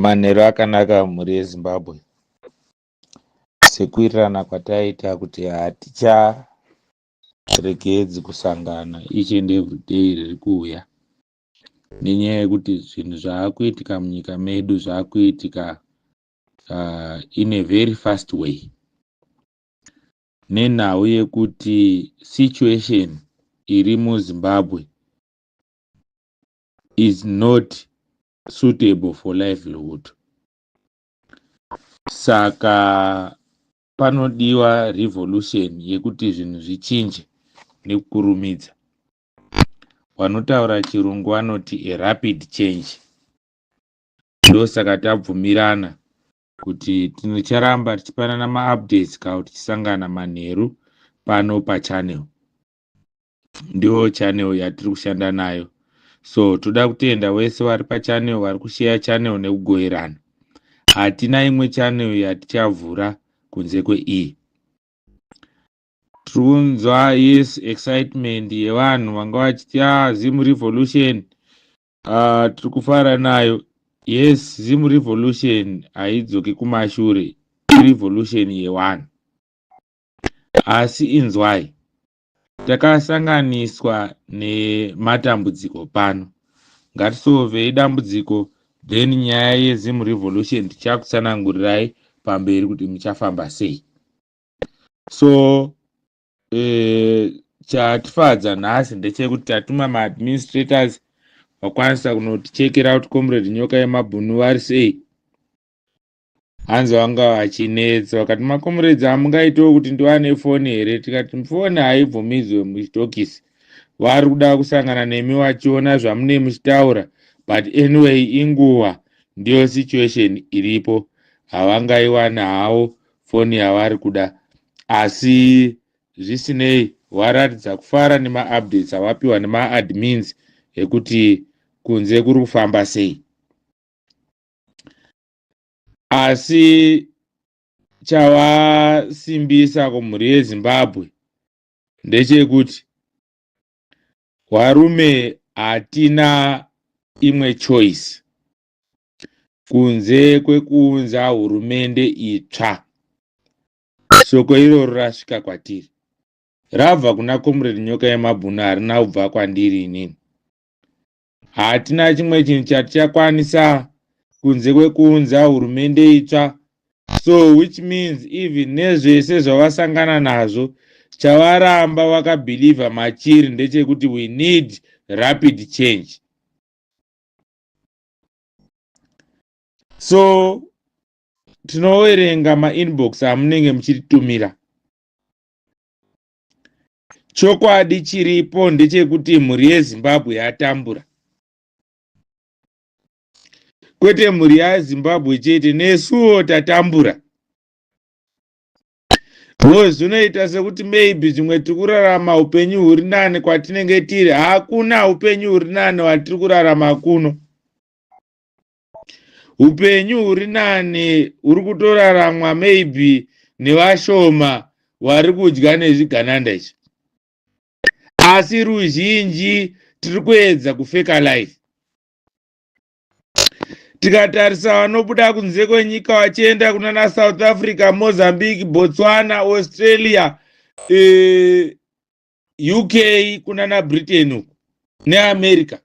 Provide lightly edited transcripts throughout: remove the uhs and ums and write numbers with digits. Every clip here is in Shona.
Manheru akanaka mhuri yeZimbabwe. Sekuwirirana kwataita kuti haticharegedzi kusangana each and every day riri kuuya. Nenyaya yekuti zvinhu zvaakuitika munyika medu zvaakuitika in a very fast way. Nenhau yekuti situation iri muZimbabwe is not suitable for livelihood. Saka panodiwa revolution yekuti zvinhu zvichinje nekukurumidza. Vanotaura chirungu vanoti a rapid change. Ndosaka tabvumirana kuti ticharamba tichipanana ma-updates kana tichisangana manheru pano pachannel. Ndiyo channel yatiri kushanda nayo. So toda kutenda wese vari pachannel vari kushare channel nekugoverana. Hatina imwe channel yatichavhura kunze kweiyi. Tiri kunzwa yes excitement yevanhu vanga vachiti Zim revolution tiri kufara nayo. Yes, Zim revolution haidzoki kumashure, revolution yevanhu. Asi inzwai, takasanganiswa nematambudziko pano. Ngatisolvei dambudziko, then nyaya yeZim revolution tichakutsanangurirai pamberi kuti muchafamba sei. So chatifadza nhasi ndechekuti tatuma ma-administrators vakwanisa kunotichekera kuti comrade Nyoka yeMabhunu vari sei. Hanzi vanga vachinetsa vakati macomrades hamungaitawo kuti ndiwane foni here. Tikati foni haibvumidzwe muchitokisi. Vari kuda kusangana nemi vachiona zvamune muchitaura, but anyway inguva, ndiyo situation iripo. Havangaiwana havo foni yavari kuda. Asi zvisinei varatidza kufara nema-updates avapiwa nema-admins ekuti kunze kuri kufamba sei. Asi chavasimbisa kumhuri yeZimbabwe ndechekuti varume hatina imwe choice kunze kwekuunza hurumende itsva. Shoko iroro rasvika kwatiri. Rabva kuna comrade Nyoka yeMabhunu, harina kubva kwandiri inini. Hatina chimwe chinhu chatichakwanisa kunze kwekuunza hurumende itsva. So which means even nezvese zvavasangana nazvo, chavaramba vakabhilivha machiri ndechekuti we need rapid change. So tinoverenga ma-inbox amunenge muchiritumira. Chokwadi chiripo ndechekuti mhuri yeZimbabwe yatambura. Kwete mhuri yeZimbabwe chete, nesuwo tatambura. Zvinoita sekuti maybe zvimwe tiri kurarama upenyu huri nane kwatinenge tiri. Hakuna upenyu huri nane watiri kurarama kuno. Upenyu huri nane huri kutoraramwa maybe nevashoma vari kudya nezvigananda izvi. Asi ruzhinji tiri kuedza kufeka life. Tikatarisa vanobuda kunze kwenyika vachienda kunana South Africa, Mozambique, Botswana, Australia, UK, kunana Britain neAmerica.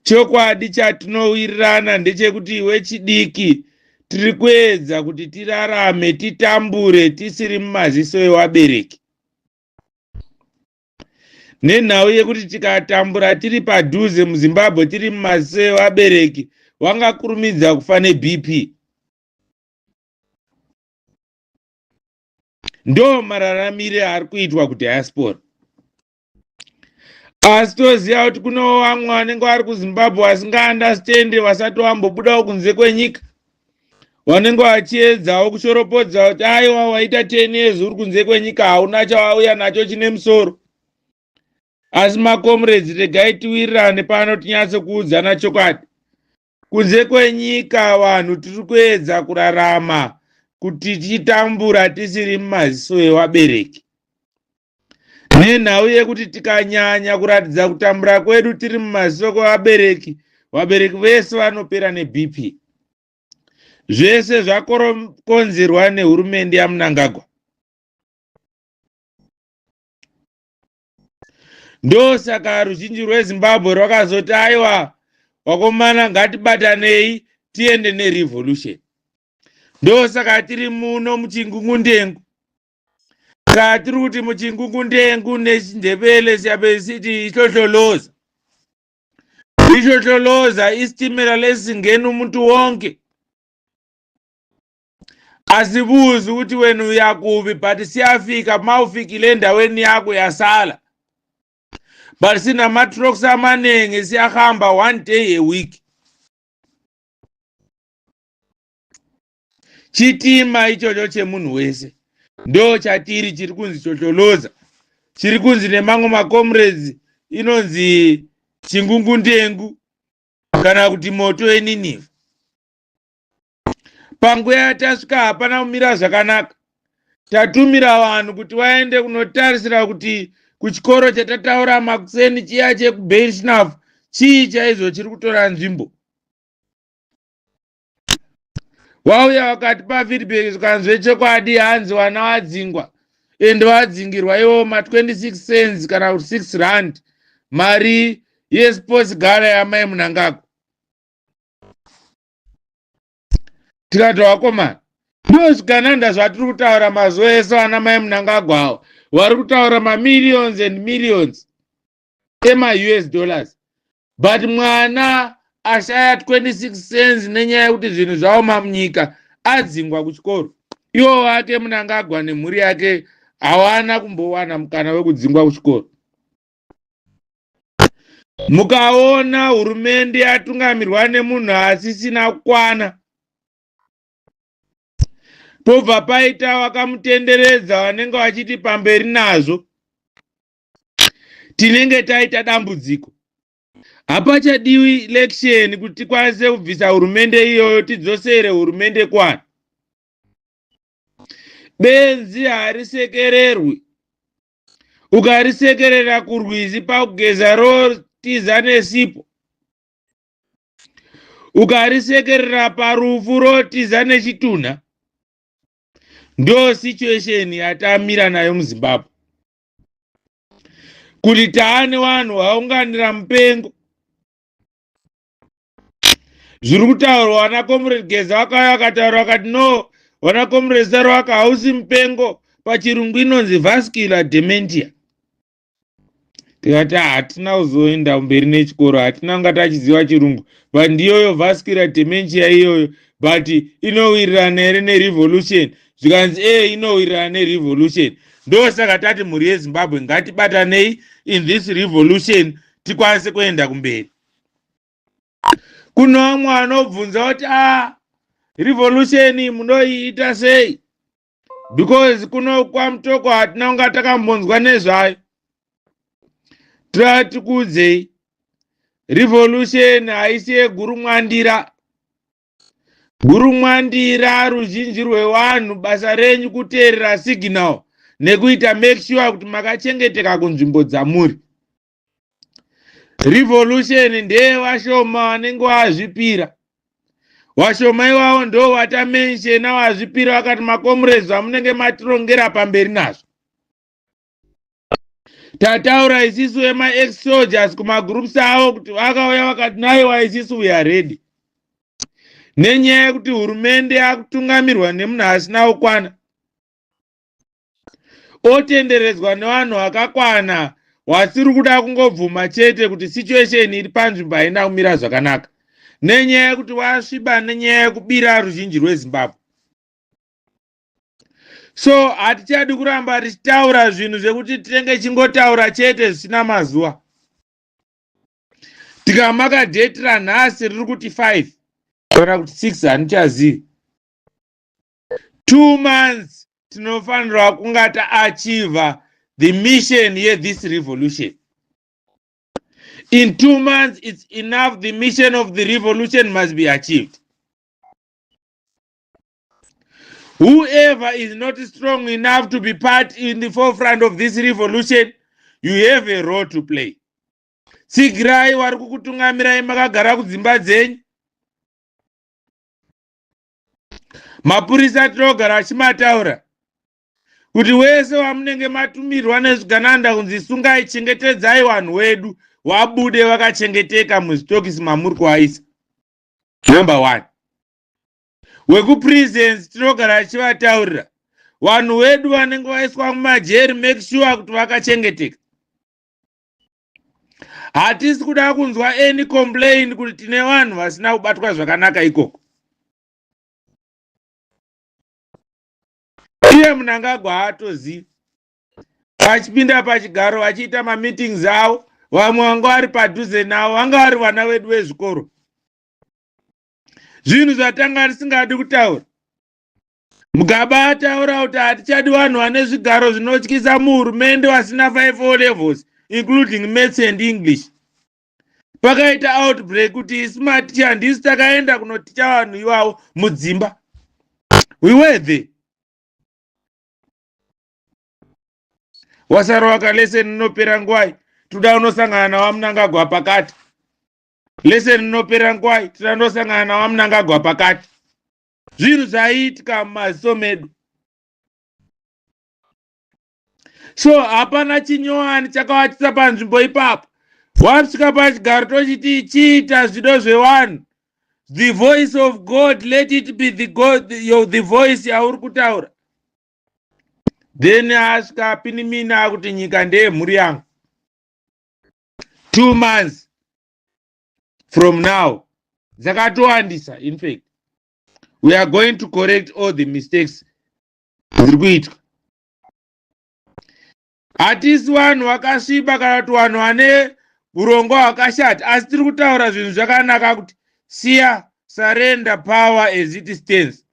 Chokwadi chatinowirirana ndechekuti wechidiki tiri kuedza kuti tirarame, titambure tisiri mumaziso evabereki. Nenhau yekuti tikatambura tiri padhuze muZimbabwe tiri mumaziso evabereki, wangakurumidza kufa neBP. Ndo mararamire ari kuitwa kudiaspora. Asi toziva kuti kuno vamwe vanenge vari kuZimbabwe vasingaandastende, vasati vambobudawo kunze kwenyika, vanenge vachiedzawo kushoropodza kuti aiwa waita 10 years uri kunze kwenyika hauna chawauya nacho chine musoro. Asi macomrades regai tiwirirane pano tinyatse kuudzana chokwadi. Kunze kwenyika vanhu tiri kuedza kurarama kuti tichitambura tisiri mumaziso evabereki. Nenhau yekuti tikanyanya kuratidza kutambura kwedu tiri mumaziso kwevabereki, vabereki vese vanopera neBP. Zvese zvakorokonzerwa nehurumende yaMnangagwa. Ndosaka ruzhinji rweZimbabwe rwakazoti aiwa wakomana ngatibatanei tiende nerevolution. Ndosaka tiri muno muchingungundengu. Saka tiri kuti muchingungundengu nechiNdebele siyabesiti ihlohloloza. Ihlohloloza isitimela lesingena umuntu wonke. Asibuzi ukuthi wena uyakubi but siyafika mawufikile endaweni yakho yasala. But sinama-trucks amanengi siyahamba 1 day a week. Chitima ichocho chemunhu wese. Ndo chatiri chiri kunzi chohloloza. Chiri kunzi nemango macomrades inonzi chingungundengu kana kuti moto eniniva. Panguva yatasvika hapana kumira zvakanaka. Tatumira vanhu kuti vaende kunotarisira kuti kuchikoro chatataura makuseni chiya chekuBereshnaf chii chaizvo chiri kutora nzvimbo. Wauya wakatipa feedback zvikanzwe chokwadi hanzi vana vadzingwa ende vadzingirwa ivo ma26 cents kana kuti 6 rand mari yesports gala yamai Mnangagwa. Tikati wakomana ndozvikananda zvatiri kutaura mazuva ese vana mai Mnangagwa avo vari kutaura ma-millions and millions ema-US dollars but mwana ashaya 26 cents nenyaya yekuti zvinhu zvaoma munyika adzingwa kuchikoro. Ivo vake Mnangagwa nemhuri yake hawana kumbowana mukana wekudzingwa kuchikoro. Mukaona hurumende yatungamirwa nemunhu asisina kukwana, pobva paita wakamutenderedza vanenge vachiti pamberi nazvo, tinenge taita dambudziko. Hapachadiwi election kuti tikwanise kubvisa hurumende iyoyo tidzosere hurumende kwana. Benzi harisekererwi. Ukarisekerera kurwizi pakugeza rotiza nesipo. Ukarisekerera parufu rotiza nechitunha. Ndo situation yatamira nayo muZimbabwe. Kuti taane vanhu vaunganira mupengo. Zviri kutaurwa wana comrade Geza wakauya wakataura wakati no, wana comrade Saro hausi mupengo, pachirungu inonzi vascular dementia. Tikati hatina kuzoenda mberi nechikoro, hatina kunga tachiziva chirungu, but ndiyoyo vascular dementia iyoyo, but inowirirana here nerevolution. Zvikanzi inowirirana nerevolution. Ndosaka tati mhuri yeZimbabwe ngatibatanei in this revolution tikwanise kuenda kumberi. Kuno vamwe vanobvunza kuti revolution munoiita sei? Because kuno kwamutoko hatina kunga takambonzwa nezvayo. Tati kudzei revolution haisi yegurumwandira. Gurumwandira ruzhinji rwevanhu basa renyu kuteerera signal nekuita make sure kuti makachengeteka kunzvimbo dzamuri. Revolution ndeye vashoma vanenge vazvipira. Vashoma ivavo ndo vatamenshena vazvipira vakati macomrades vamunenge matirongera pamberi nazvo. Tataura isisu ema-ex-soldiers kumagroups avo kuti vakauya vakati naiwa isisu we are ready. Nenyaya yekuti hurumende yakutungamirwa nemunhu asina kukwana. Otenderedzwa nevanhu vakakwana wasiri kuda kungobvuma chete kuti situation iri panzvimbo haina kumira zvakanaka. Nenyaya yekuti wasviba nenyaya yekubira ruzhinji rweZimbabwe. So hatichadi kuramba tichitaura zvinhu zvekuti tinenge chingotaura chete zvisina mazuva. Tikamaka date ranhasi riri kuti 5 kana kuti 6 hanichazivi. 2 months tinofanirwa kunga taachieva the mission this revolution. In 2 months it's enough. The mission of the revolution must be achieved. Whoever is not strong enough to be part in the forefront of this revolution, you have a role to play. tsigirai wari kukutungamirai makagara kudzimba dzenyu. Mapurisa atinogara achimataura kuti wese wamunenge matumirwa nezvigananda kunzi sungai chengetedzai vanhu wedu wabude vakachengeteka muzvitokisi mamuri kuvaisa. Number 1. Wekuprisons tinogara achivataurira vanhu wedu vanenge vaiswa mumajeri, make sure kuti vakachengeteka. Hatisi kuda kunzwa any complain kuti tine vanhu vasina kubatwa zvakanaka ikoko. Iye Mnangagwa haatoziva. Vachipinda pachigaro vachiita mameetings avo, vamwe vanga vari padhuze navo, vanga vari vana vedu vezvikoro. Zvinhu zvatanga tisingadi kutaura. Mugaba ataura kuti hatichadi vanhu vane zvigaro zvinotyisa muhurumende vasina 5 O levels including maths and English. Pakaita outbreak kuti isi maticha handisi takaenda kunoticha vanhu ivavo mudzimba. We were there. Wasaro waka lesson inopera ngwai, tuda unosangana na waMnangagwa pakati. Lesson inopera ngwai, tuda unosangana na waMnangagwa pakati. Zvinhu zvaiitika mumaziso medu. So hapana chinyowani chakawatisa panzvimbo ipapo. Wasvika pachigaro tochiti chiita zvido zvevanhu. The voice of God, let it be the voice yauri kutaura. Then asvika apinimina akuti nyika ndeye mhuri yangu. 2 months from now, dzakatowandisa. In fact, we are going to correct all the mistakes zviri kuitwa. Hatisi vanhu vakasviba kana kuti vanhu vane urongwa hwakashata, asi tiri kutaura zvinhu zvakanaka kuti siya, surrender power as it stands.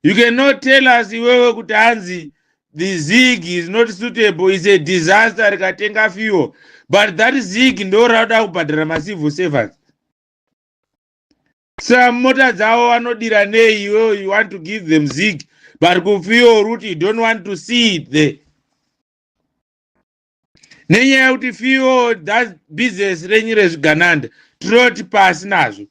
You cannot tell us iwewe kuti hanzi the zig is not suitable, is a disaster rikatenga fuel, but that zig ndo rauda kubhadhara macivil servants. Sa mota dzavo vanodira nei, iwewe you want to give them zig, but kufuel route you don't want to see it there. Nenyaya yekuti fuel that business renyu rezvigananda tinoti pasi nazvo.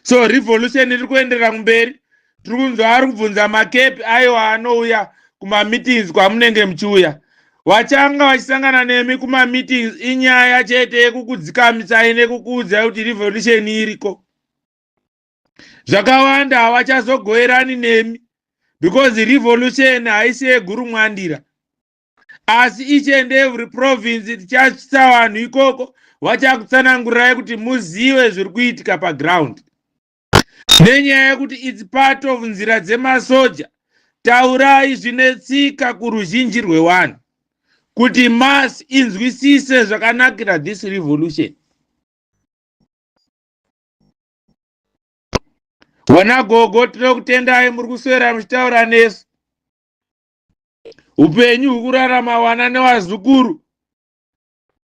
So revolution iri kuenderera kumberi. Tiri kunzwa ari kubvunza makepi aiwa anouya kumameetings kwamunenge muchiuya. Vachanga vachisangana nemi kumameetings inyaya chete yekukudzikamisai nekukuudzai kuti revolution iriko. Zvakawanda havachazogoverani nemi because revolution haisi yegurumwandira. Asi each and every province tichaisa vanhu ikoko vachakutsanangurai kuti muzive zviri kuitika paground. Nenyaya yekuti it's part of nzira dzemasoja, taurai zvinetsika kuruzhinji rwevanhu kuti mass inzwisise zvakanakira this revolution. Vana gogo tinokutendai muri kuswera muchitaura nesu. Upenyu hukurarama wana nevazukuru.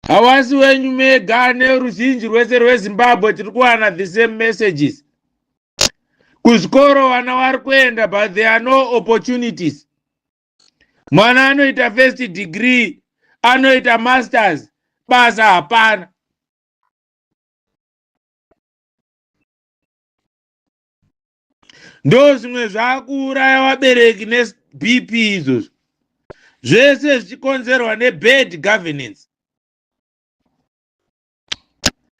Havasi wenyu mega neruzhinji rwese rweZimbabwe tiri kuwana the same messages. Kuzvikoro vana vari kuenda but there are no opportunities. Mwana anoita first degree, anoita masters, basa hapana. Ndo zvimwe zvakuuraya vabereki neBP izvozvo. Zvese zvichikonzerwa nebad governance.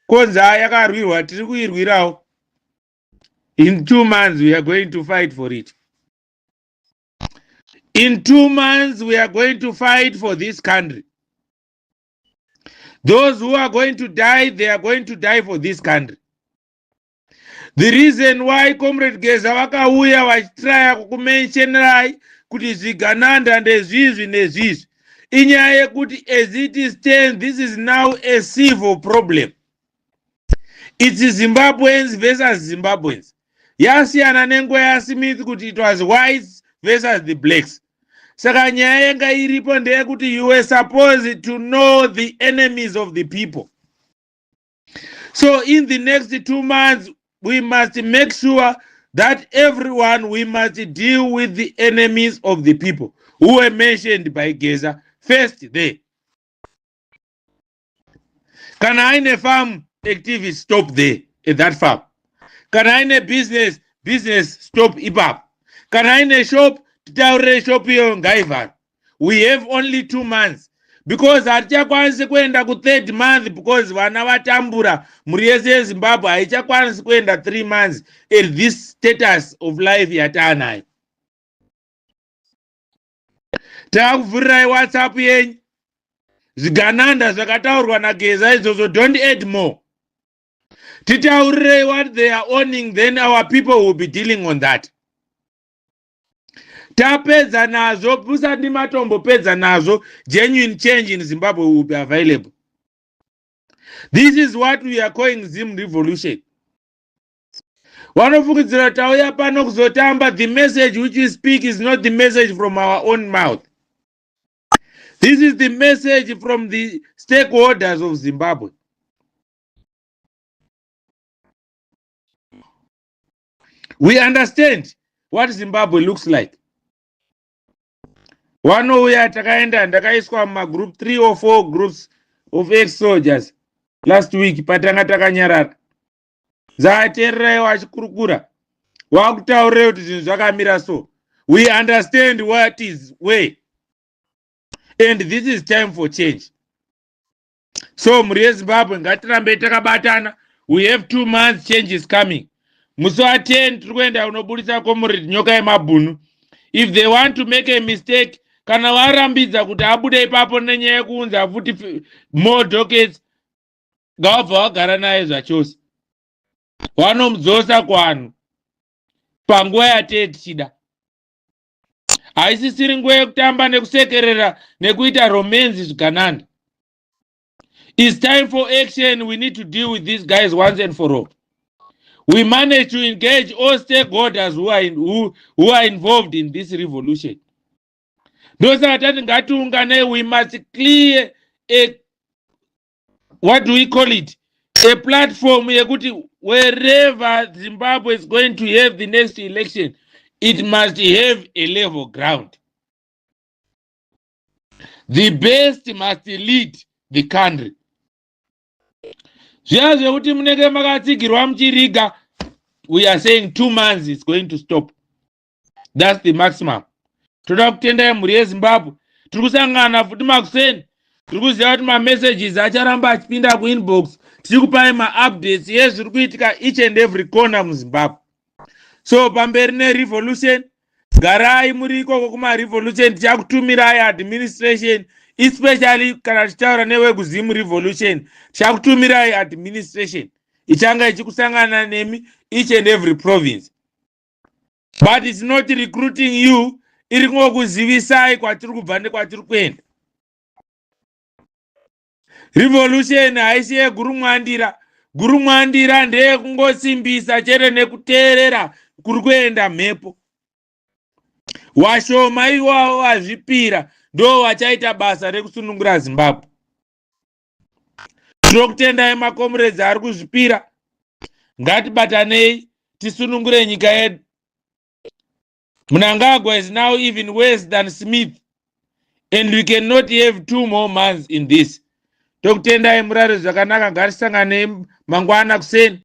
Konza yakarwirwa tiri kuirwirawo. In 2 months we are going to fight for it. In 2 months we are going to fight for this country. Those who are going to die, they are going to die for this country. The reason why Comrade Geza vakauya vachitraya kukumentionerai kuti zvigananda ndezvizvi nezvizvi, inyaya yekuti as it stands, this is now a civil problem. It's Zimbabweans versus Zimbabweans. Yasiyana nenguva yaSmith kuti it was whites versus the blacks. Saka nyaya yanga iripo ndeyekuti you were supposed to know the enemies of the people. So in the next 2 months, we must make sure that everyone, we must deal with the enemies of the people who were mentioned by Geza first there. Kana aine farm activity, stop there at that farm. Kana aine business, stop ipap. Kana aine shop, titaurire shop iyo ngaivhara. We have only 2 months. Because hatichakwanisi kuenda ku 3rd month because vana vatambura mhuri yese yeZimbabwe haichakwanisi kuenda 3 months at this status of life yataanayo. Takuvhurirai WhatsApp yenyu. Zvigananda zvakataurwa naGeza izvozvo, don't add more. Titaurirei what they are owning, then our people will be dealing on that. Tapedza nazvo, pusati matombopedza nazvo, genuine change in Zimbabwe will be available. This is what we are calling Zim revolution. Vanofungidzira tauya pano kuzotamba. The message which we speak is not the message from our own mouth. This is the message from the stakeholders of Zimbabwe. We understand what Zimbabwe looks like. Vanouya takaenda ndakaiswa mumagroup 3 or 4 groups of ex-soldiers last week patanga takanyarara. Zaateererai wachikurukura. Wakutaurirai kuti zvinhu zvakamira so. We understand what is where. And this is time for change. So mhuri yeZimbabwe ngatirambe takabatana. We have 2 months, change is coming. Musi wa 10 tiri kuenda kunobudisa comrade nyoka yemabhunu. If they want to make a mistake, kana varambidza kuti abude ipapo nenyaya yekuunza futi more dockets, ngavabva vagara naye zvachose. Vanomudzosa kuvanhu panguva yatee tichida. Haisisiri nguva yekutamba nekusekerera nekuita romance zvigananda. It's time for action. We need to deal with these guys once and for all. We managed to engage all stakeholders who are involved in this revolution. We must clear a, what do we call it? A platform wherever Zimbabwe is going to have the next election, it must have a level ground. The best must lead the country. We are saying 2 months is going to stop. That's the maximum. Toda kutenda mhuri yeZimbabwe. Tiri kusangana futi makuseni. Tiri kuziva kuti ma-messages acharamba achipinda kuinbox. Tiri kupai ma-updates yezviri kuitika each and every corner muZimbabwe. So pamberi nerevolution, garai muri ikoko kuma-revolution, tichakutumirai administration, especially kana tichitaura newekuZim revolution, tichakutumirai administration. Ichanga ichikusangana nemi each and every province. But it's not recruiting you, iri kungokuzivisai kwatiri kubva nekwatiri kuenda. Revolution haisi yegurumwandira. Gurumwandira ndeye kungosimbisa chere nekuteerera kuri kuenda mhepo. Washoma iwawo wazvipira ndo wachaita basa rekusunungura Zimbabwe. Tinokutendai makomrades ari kuzvipira. Ngatibatanei tisunungure nyika yedu. Mnangagwa is now even worse than Smith, and we cannot have 2 more months in this. Tokutendai murare zvakanaka, ngatisangane mangwana kuseni.